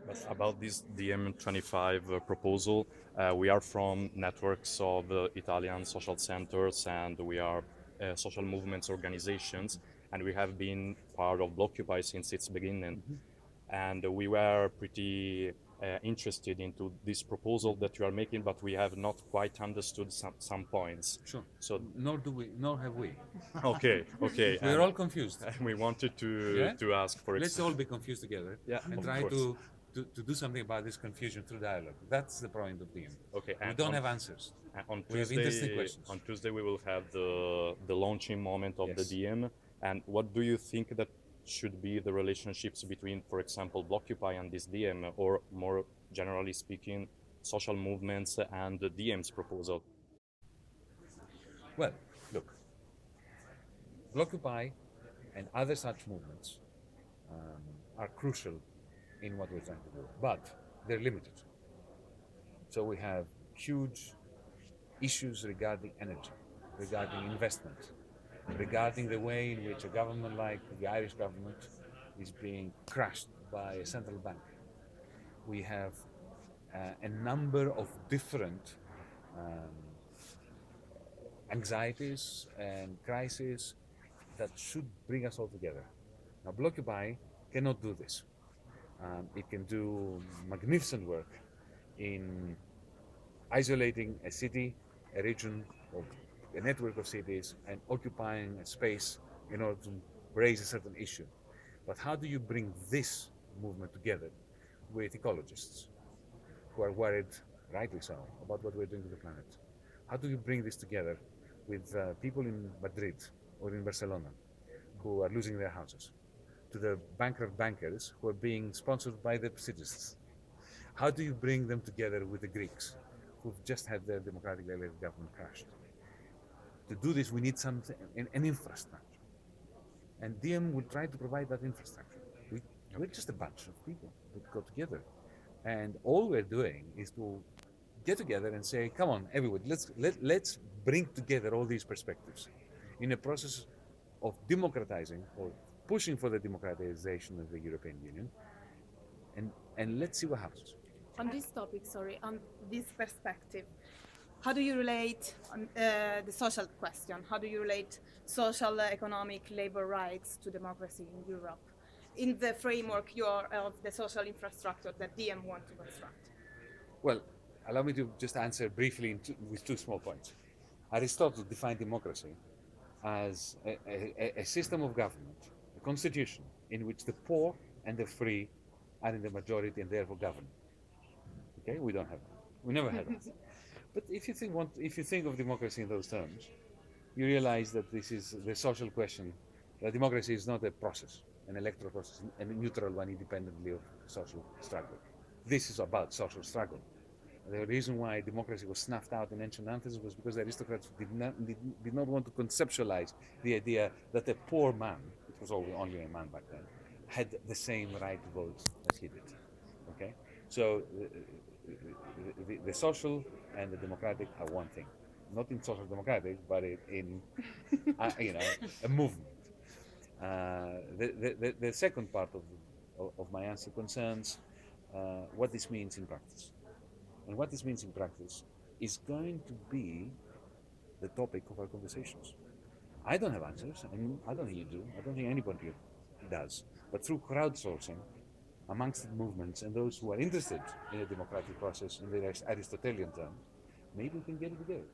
But about this DM25 proposal, we are from networks of Italian social centers, and we are social movements organizations, and we have been part of Blockupy since its beginning. And we were pretty interested into this proposal that you are making, but we have not quite understood some points. Sure. So Nor have we. okay. We're all confused. We wanted Yeah? to ask for. Let's all be confused together. Yeah, and of try course. to do something about this confusion through dialogue. That's the point of DM. Okay, We and don't have answers. On We have Tuesday, interesting questions. on Tuesday we will have the launching moment of the Yes. DM. And what do you think that should be the relationships between, for example, Blockupy and this DM, or more generally speaking, social movements and the DM's proposal? Well, look, Blockupy and other such movements are crucial in what we're trying to do, but they're limited. So we have huge issues regarding energy, regarding investment, regarding the way in which a government like the Irish government is being crushed by a central bank. We have a number of different anxieties and crises that should bring us all together. Now, Blockupy cannot do this. It can do magnificent work in isolating a city, a region, or a network of cities, and occupying a space in order to raise a certain issue. But how do you bring this movement together with ecologists who are worried, rightly so, about what we're doing to the planet? How do you bring this together with people in Madrid or in Barcelona who are losing their houses, to the bankrupt bankers who are being sponsored by the citizens? How do you bring them together with the Greeks who've just had their democratically elected government crashed? To do this, we need something, an infrastructure. And DM will try to provide that infrastructure. We're just a bunch of people that go together. And all we're doing is to get together and say, come on, everybody, let's bring together all these perspectives in a process of democratizing or pushing for the democratization of the European Union. And let's see what happens. On this topic, on this perspective, how do you relate the social question? How do you relate social, economic, labor rights to democracy in Europe in the framework of the social infrastructure that DM want to construct? Well, allow me to just answer briefly with two small points. Aristotle defined democracy as a system of government, a constitution in which the poor and the free are in the majority and therefore govern. Okay, we don't have that. We never had that. But if you think of democracy in those terms, you realize that this is the social question. That democracy is not a process, an electoral process, a neutral one independently of social struggle. This is about social struggle. The reason why democracy was snuffed out in ancient Athens was because the aristocrats did not want to conceptualize the idea that a poor man, it was only a man back then, had the same right to vote as he did. Okay, so the social and the democratic are one thing, not in social democratic, but in a movement. The second part of my answer concerns what this means in practice. And what this means in practice is going to be the topic of our conversations. I don't have answers, and I don't think you do. I don't think anybody does. But through crowdsourcing amongst the movements and those who are interested in a democratic process in the Aristotelian terms, maybe we can get it together.